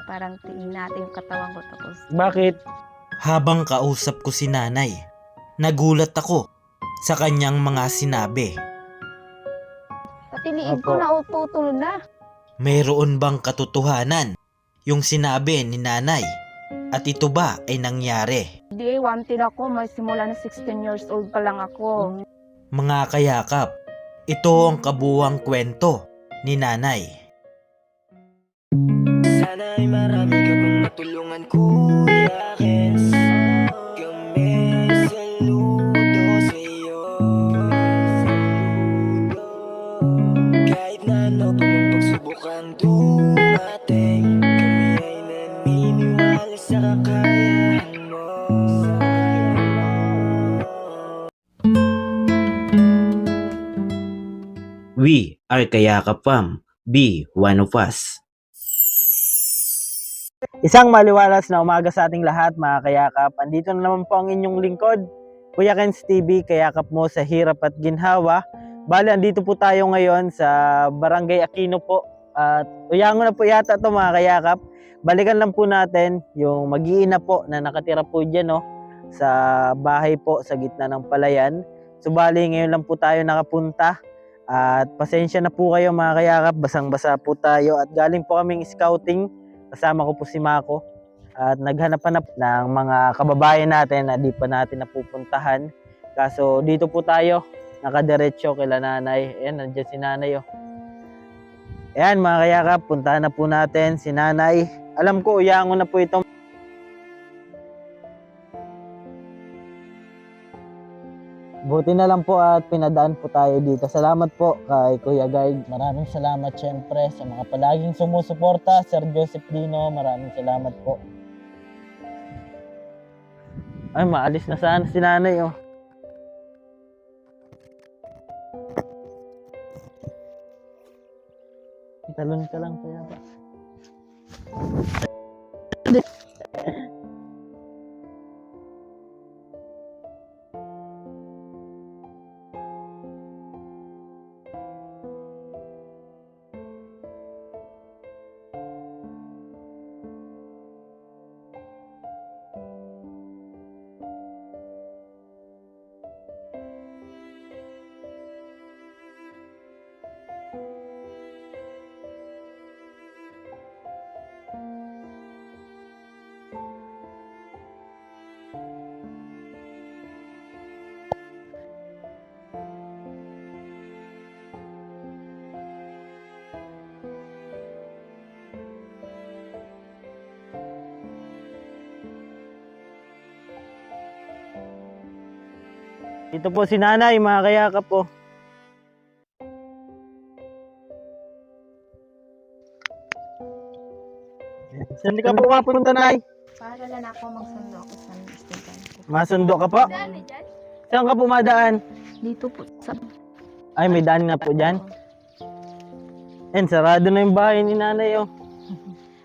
parang tingin natin yung katawan ko tapos Bakit? Habang kausap ko si nanay, nagulat ako sa kanyang mga sinabi. pati liig ko Opo. naututol na. Mayroon bang katotohanan yung sinabi ni nanay? At ito ba ay nangyari? Di, wanted ako. May simula na 16 years old pa lang ako. Mga kayakap, ito ang kabuwang kwento ni nanay. Sana'y marami ka pang matulungan, Kuya Kens. Kami saludo sa'yo. Kahit na ano pa mang pagsubukang dumating, kami ay naniniwala sa kakayahan mo. We are Kayakap Fam. Be one of us. Isang maliwalas na umaga sa ating lahat, mga kayakap. Andito na naman po ang inyong lingkod, Kuya Kens TV, kayakap mo sa hirap at ginhawa. Bale, andito po tayo ngayon sa Barangay Aquino po. At uyango na po yata ito, mga kayakap. Balikan lang po natin yung mag-iina po na nakatira po dyan, no, sa bahay po sa gitna ng palayan. So bali, ngayon lang po tayo nakapunta. At pasensya na po kayo, mga kayakap, basang-basa po tayo. At galing po kaming scouting. Kasama ko po si Mako at naghanap-hanap ng mga kababayan natin na di pa natin napupuntahan. Kaso dito po tayo, nakadiretso kila nanay. Ayan, nandiyan si nanay. Oh. Ayan, mga kayakap, puntahan na po natin si nanay. Alam ko, uyango na po ito. Buti na lang po at pinadaan po tayo dito. Salamat po kay Kuya Guide. Maraming salamat syempre sa mga palaging sumusuporta. Sir Joseph Dino, maraming salamat po. Ay, maalis na sana si nanay, oh. Talon ka lang, kaya ba? Ito po si nanay, mga kayakap po. Saan ka po mapunta, nay? Para lang ako magsundo ako sa estudyante. Masundo ka po? Saan ka pumadaan? Dito po sa... Ay, may daan nga po dyan. Yan, sarado na yung bahay ni nanay, oh.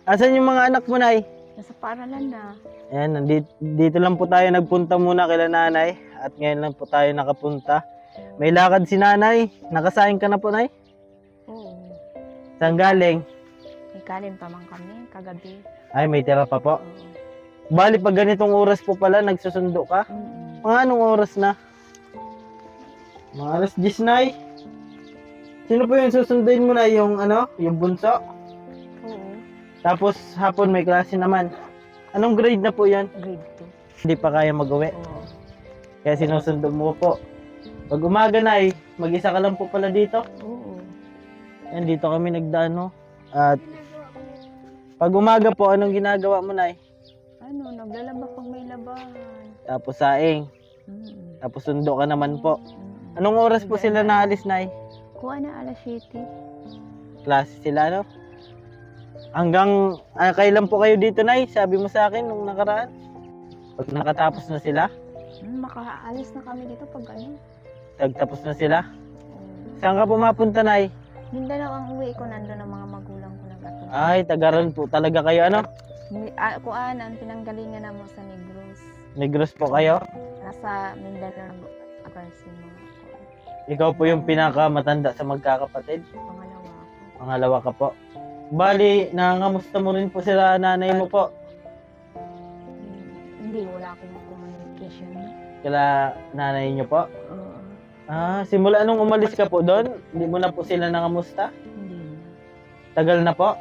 Asan yung mga anak mo, nay? Nasa paralan na. Ayan, dito lang po tayo nagpunta muna kila nanay. At ngayon lang po tayo nakapunta. May lakad si nanay. Nakasahin ka na po, nay? Oo. Saan galing? May kanin pa man kami kagabi. Ay, may tira pa po. Oo. Bali, pag ganitong oras po pala, nagsusundo ka? Mga anong oras na? Mga alas 10, nay. Sino po yung susunduin mo na? Yung ano? Yung bunso? Oo. Tapos hapon may klase naman. Anong grade na po yan? Grade Hindi pa kaya mag-uwi. 2. Oo. Kaya sinusundo mo po. Pag umaga, nay, mag-isa ka lang po pala dito. Oo. Yan, dito kami nagdano. At pag umaga po, anong ginagawa mo, nay? Ano, naglalaba pag may labahan. Tapos saing. Tapos sundo ka naman po. Anong oras po sila naalis, nay? Kuha na alas 7. Klase sila, no? Hanggang kailan po kayo dito, nay? Sabi mo sa akin nung nakaraan. Pag nakatapos na sila, Makaalis na kami dito pag ano. nagtapos na sila. Saan ka pumapunta, nay? Mindanao ang uwi ko, nandun ang mga magulang ko nag-ato. Ay, tagaran po talaga kayo, ano? Kuan, ang pinanggalingan na mo sa Negros. Negros po kayo? Nasa Mindanao Agarsing mga kuan. Ikaw po yung pinakamatanda sa magkakapatid? Pangalawa ako. Pangalawa ka po. Bali, nangangamusta mo rin po sila nanay mo po. Hindi, wala akong communication. Kila nanay niyo po. Oo, Simula nung umalis ka po doon, hindi mo na po sila nangamusta? hindi na. Tagal na po.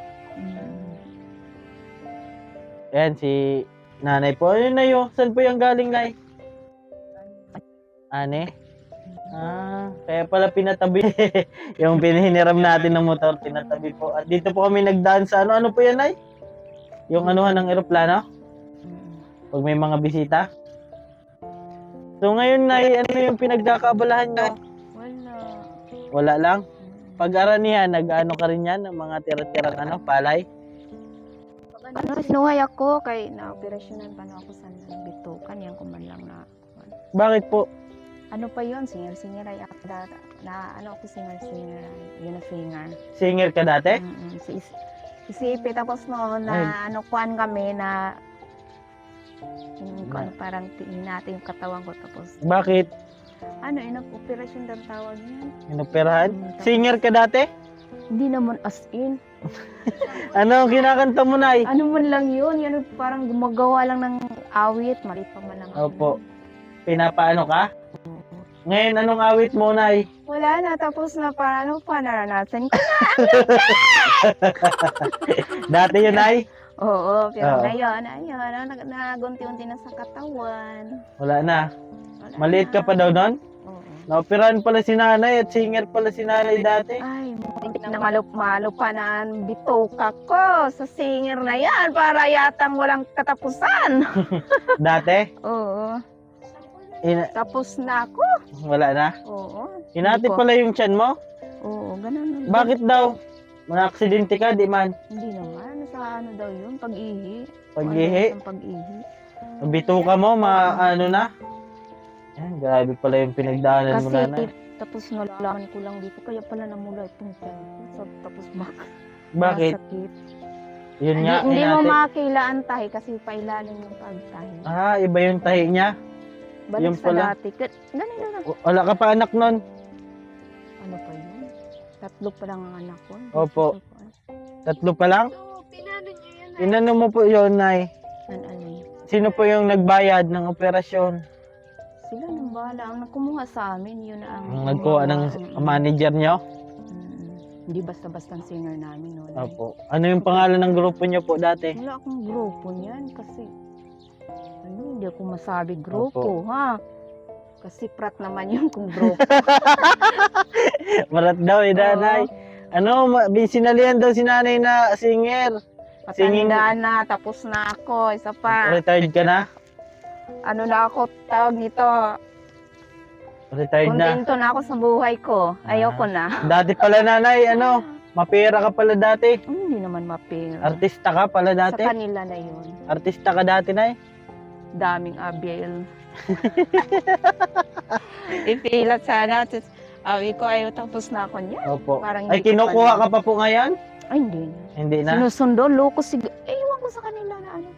Ayan, si nanay po. Ayun na yun. Saan po yung galing, nay? Ane? Kaya pala pinatabi. Yung pinahiniram natin ng motor, pinatabi po. At dito po kami nagdaan sa ano po yan, nay? Yung anuhan ng eroplano? Pag may mga bisita? So ngayon, nay, ano yung pinagkakaabalahan nyo? Wala. Wala lang? Pag-aranihan, nag-ano ka rin yan? Ng mga tira-tirang ano, palay? Sinuhay ako kay na-operasyonan pa na ako sa bitukan. Yan ko man lang na. Bakit po? Ano pa yun? Singer ay ako na ako singer. Yun na singer. Singer ka dati? Si Ipe, tapos no, na kuan kami na parang tingin natin yung katawan ko. Tapos, Bakit? operasyon daw tawag yan. Inoperahan? Tapos, Singer ka dati? Hindi naman as in. Ano ang kinakanta mo, nay? Ano man lang yun. Yan parang gumagawa lang ng awit. Mali pa man lang. Opo. Pinapaano ka? Ngayon, anong awit mo, nay? Wala na. Tapos na paano pa naranasan ko. Dati yun, nay? Oo. Pero Oo. ngayon, nagunti-unti na sa katawan. Wala na. Wala Maliit ka na. pa daw nun? Oo. Naoperahan pala si nanay at singer pala si nanay dati. Ay, malupa na ang bituka ko sa singer na yan para yatang walang katapusan. Dati? Oo. Tapos na ako. Wala na. Oo. Hinati Hindi ko- pala yung tiyan mo? Oo, ganun. Bakit daw? Mga-aksidente ka, di man? Hindi naman. Sa ano daw yun? Pag-ihi. Pag-ihi? Sa pag-ihi. Bituka mo, ano na? Yan, grabe pala yung pinagdaanan mo, nanay. Kasi tapos nalaman ko lang dito. Kaya pala namula itong tiyan ko. Tapos Bakit? sakit. Yun nga, Hindi mo hinati. makilaan tahi kasi pailalim yung pagtahi. Iba yung tahi niya. Balik yung sa pala. dati. Ganito na. Wala ka pa anak nun? Ano pa yun? 3 pa lang ang anak ko. Opo. 3 pa lang? Inano mo po yun, nay? Ano yun? Sino po yung nagbayad ng operasyon? Sila nang bahala. Ang kumuha sa amin, yun ang... Ang nagkuha ng manager nyo? Hindi basta-basta ang singer namin. No? Opo. Ano yung pangalan ng grupo nyo po dati? Wala akong grupo niyan kasi... hindi ako masabi grupo, ha? Kasi prat naman yung kung grupo. Marat daw, nanay. Ano, sinalihan daw si nanay na singer. Patanda na, tapos na ako. Isa pa. Retired ka na? Ano na ako, tawag nito. Retired na. Kontento na ako sa buhay ko. Ayoko na. Dati pala, nanay, mapera ka pala dati. Hindi naman mapira. Artista ka pala Sa dati. kanila na yun. Artista ka dati, nay. Daming abiel. Ipilat sana. Awi ko, ayaw tapos na ako niya. Opo. Parang Ay, hindi ko kinukuha pa ka pa po ngayon? Ay, hindi na. Hindi na. Sinusundo, loko ewan ko sa kanila na ano.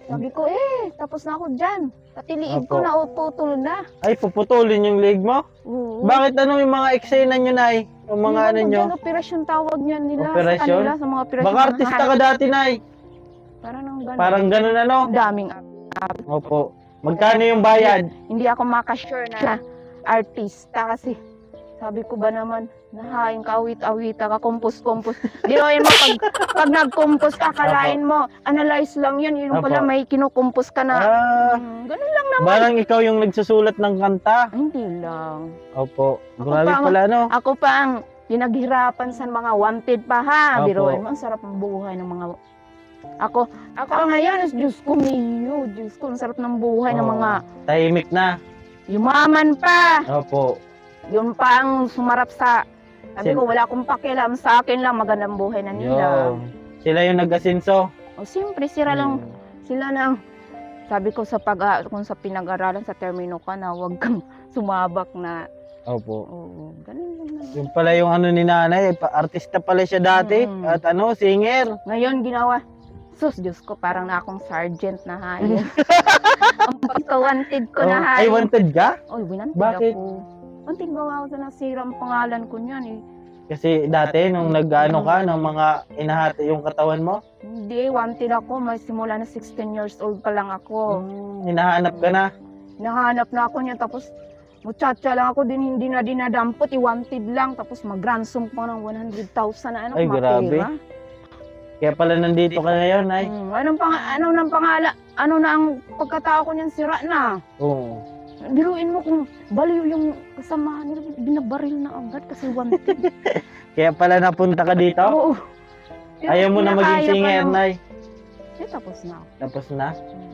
Sabi ko, tapos na ako dyan. Tatiliid ko Opo. na, putol na. Ay, puputulin yung leg mo? Oo. Bakit ano yung mga eksena nyo, nay? Yung mga ano nyo? Operasyon tawag niyan nila Operasyon? sa kanila, sa mga operasyon. Baka artista ka dati, nay. Parang nang gano'n. Parang ganun ano? Daming Opo. Magkano yung bayad? Hindi ako makasure na artista kasi sabi ko ba naman, nahain ka, awit-awita ka, kumpos-kumpos. Biruin mo, pag nag-kumpos ka, kalain mo, analyze lang yan, yun pala Opo. may kinukumpos ka na. Ganun lang naman. Barang ikaw yung nagsusulat ng kanta. Hindi lang. Opo. Ako Grabe pa, pala, no? Ako pa ang pinaghirapan sa mga wanted pa ha. Opo. Biruin mo, ang sarap ng buhay ng mga... Ako ngayon, Diyos ko, Mio, Diyos ko, ang sarap ng buhay ng Oo. mga Tahimik na. yumaman pa. Opo. Yun pa ang sumarap sa... Sabi Sin- ko, wala akong pakialam. Sa akin lang, magandang buhay na nila. Yung, sila yung nag-asinso. O, siyempre, sila lang. Sabi ko, kung sa pinag-aralan, sa termino ka na, huwag kang sumabak na. Opo. Oo, ganun lang naman. Yung pala yung ano ni nanay, artista pala siya dati. Mm. At singer. Ngayon, ginawa, Diyos ko, parang na akong sergeant na hain. Ang pagka-wanted ko na hain. Ay, wanted ka? Oy, winanted Bakit? ako. Wanted ba ako sa nasirang pangalan ko niyan eh. Kasi dati, nung nag-ano ka, ng mga inahati yung katawan mo, Hindi, wanted ako. May simula na 16 years old pa lang ako. hinahanap ka na. Nahanap na ako niya, tapos muchacha lang ako din, hindi na dinadampot, i-wanted lang, tapos mag-ransom pa ng 100,000 na ano, Ay, grabe. matira. Kaya pala nandito ka ngayon, ay. Ano na ang pagkatao ko niyan, sira na. Oo. Biruin mo kung baliw yung kasama nila, binabaril na agad kasi wanted. Kaya pala napunta ka dito? Oo. Ayaw mo na maging Kinakaya pa singer, ng- Nay. Tapos na. Tapos na?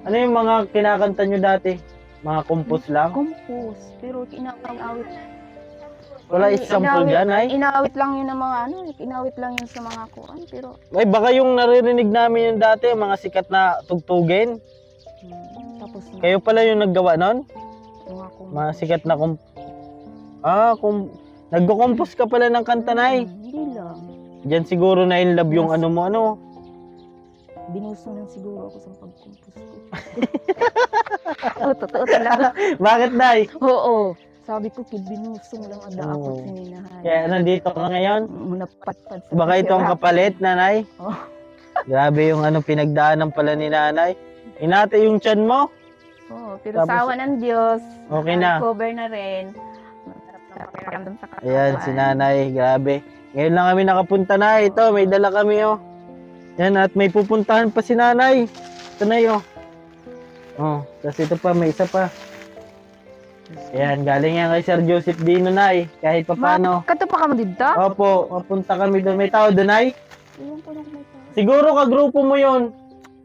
Ano yung mga kinakanta nyo dati? Mga compose lang? Compose. Pero inawit. Wala example dyan, ay? Inawit lang yun ng mga ano, inawit lang yun sa mga kuan. Pero, Ay, baka yung naririnig namin yung dati, mga sikat na tugtugin. tapos na. Kayo pala yung naggawa nun? Mga compose. Mga sikat na nagko-compose ka pala ng kanta, Nay. Hindi lang. Diyan siguro na in love yung ano mo, ano? Binuso lang siguro ako sa pag-compose ko. Oo, totoo talaga. Bakit, Nay? Oo. Sabi ko, binusong lang ada ako Oo. sininahan. Kaya nandito ka ngayon? Napatpad sa Baka ito ang pera. kapalit, Nanay? Oh. Grabe yung pinagdaanan pala ni Nanay. Hinati yung tiyan mo? Oo, pero Tapos- sa awa ng Diyos, Okay na. cover na rin. Masarap na pakiramdam sa katawan. Ayan, si Nanay, grabe. Ngayon lang kami nakapunta na. Ito, may dala kami, oh. Yan, at may pupuntahan pa si Nanay. Ito na, oh. Oh, tapos ito pa, may isa pa. Ayan, galing yan kay Sir Joseph Dino, Nay. Kahit pa paano. Kato pa ka mo dito? Opo, papunta kami doon. May tao doon, Nay? Iyon po lang may tao. Siguro kagrupo mo yon.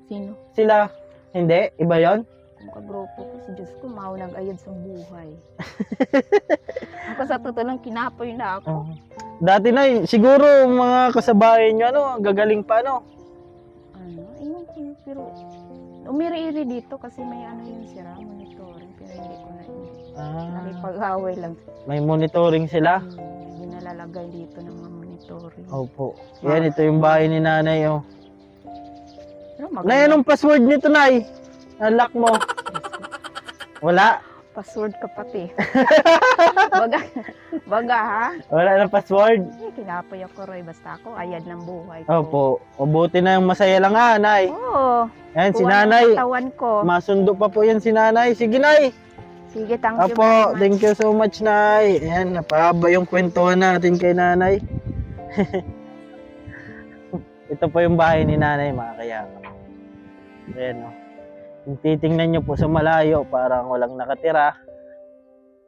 Sino? Sila. Hindi? Iba yon? Ang kagrupo ko, si Diyos ko, maunang ayad sa buhay. Ako sa totoo lang, kinapoy na ako. Oh. Dati, Nay, siguro mga kasabayan nyo, ano, gagaling pa, ano? Ano, ayun po, pero umiri-iri dito kasi may ano yun sira, monitoring, pero hindi ko na nakipag-away lang. May monitoring sila. Hindi nalalagay dito ng mga monitoring. Opo. Yan, ito yung bahay ni Nanay, oh. Pero Nay, anong password nito, Nay? Unlock mo. Wala? Password ka pati. baga ha? Wala na password? Kinapoy ako, Roy. Basta ako, ayad ng buhay ko. Opo. Mabuti na yung masaya lang ha, Nay. Oo. Yan, si Tuwa ng Nanay. katawan ko. Masundo pa po yan si Nanay. Sige, Nay. Sige, thank you very Opo, much. thank you so much, Nay. Ayan, napahaba yung kwentuhan natin kay Nanay. Ito po yung bahay ni Nanay, mga kayakap. Ayan, oh. Kung titingnan nyo po sa malayo, parang walang nakatira.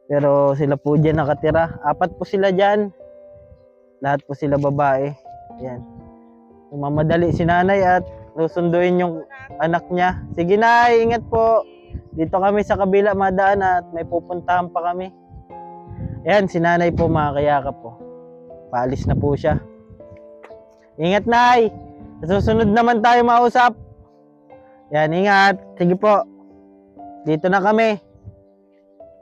Pero sila po dyan nakatira. 4 po sila dyan. Lahat po sila babae. Ayan. Mamadali si Nanay at susunduin yung anak niya. Sige, Nay, ingat po. Dito kami sa kabila madaan at may pupuntahan pa kami. Ayan, si Nanay po, mga kayakap po. Paalis na po siya. Ingat, Nay. Sa susunod naman tayo mausap. Yan, ingat. Sige po. Dito na kami.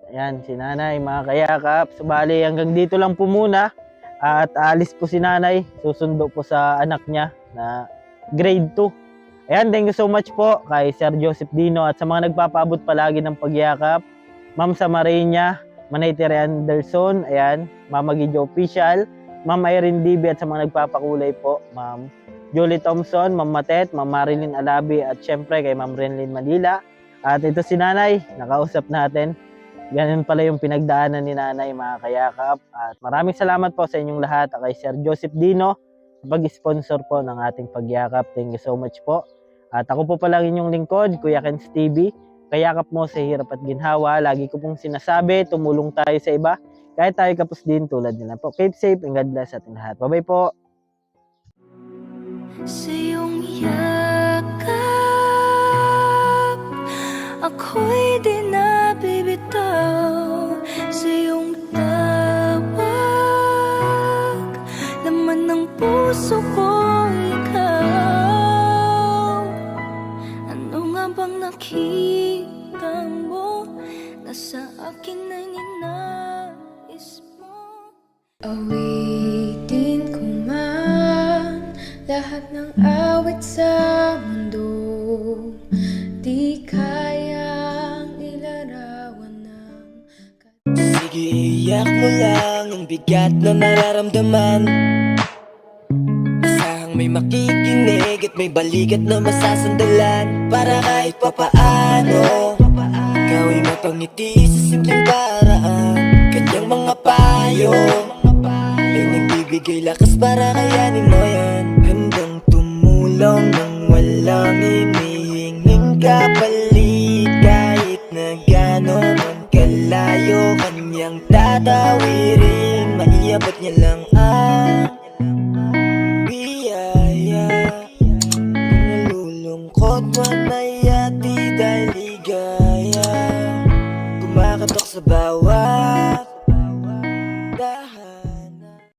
Ayan, si Nanay, mga kayakap. Subali, hanggang dito lang po muna. At aalis po si Nanay. Susundo po sa anak niya na grade 2. Ayan, thank you so much po kay Sir Joseph Dino at sa mga nagpapaabot palagi ng pagyakap. Ma'am Samarina, Manay Tere Anderson, ayan, Mama Gidjo Official, Ma'am Irene DB at sa mga nagpapakulay po, Ma'am Julie Thompson, Ma'am Matet, Ma'am Marilyn Alabi at syempre kay Ma'am Renlyn Manila. At ito si Nanay, nakausap natin. Ganun pala yung pinagdaanan ni Nanay, mga kayakap. At maraming salamat po sa inyong lahat at kay Sir Joseph Dino sa pag-sponsor po ng ating pagyakap. Thank you so much po. At ako po pala inyong lingkod, Kuya Ken's TV. Kayakap mo sa hirap at ginhawa. Lagi ko pong sinasabi, tumulong tayo sa iba. Kahit tayo kapos din tulad nila po. Keep safe and God bless ating lahat. Bye-bye po. Sa iyong yakap, ako'y di nabibitaw. Sa iyong tawag, laman ng puso ko ikaw. Ano nga bang nakita mo na sa akin ay ninais mo? Awitin ko man lahat ng awit sa mundo, di kayang ilarawan ng Sige, iyak mo lang ng bigat na nararamdaman. Asahang may makikinig at may balikat na masasandalan. Para kahit papaano ikaw ay mapangiti sa simpleng paraan. Kanyang mga payo ay nagbibigay lakas para kayanin mo yan. Handang tumulong nang walang hinihinging kapalit. Kahit na gano'n man kalayo kanyang tatawirin, maiabot niya lang ang biyaya. Kung nalulungkot man ay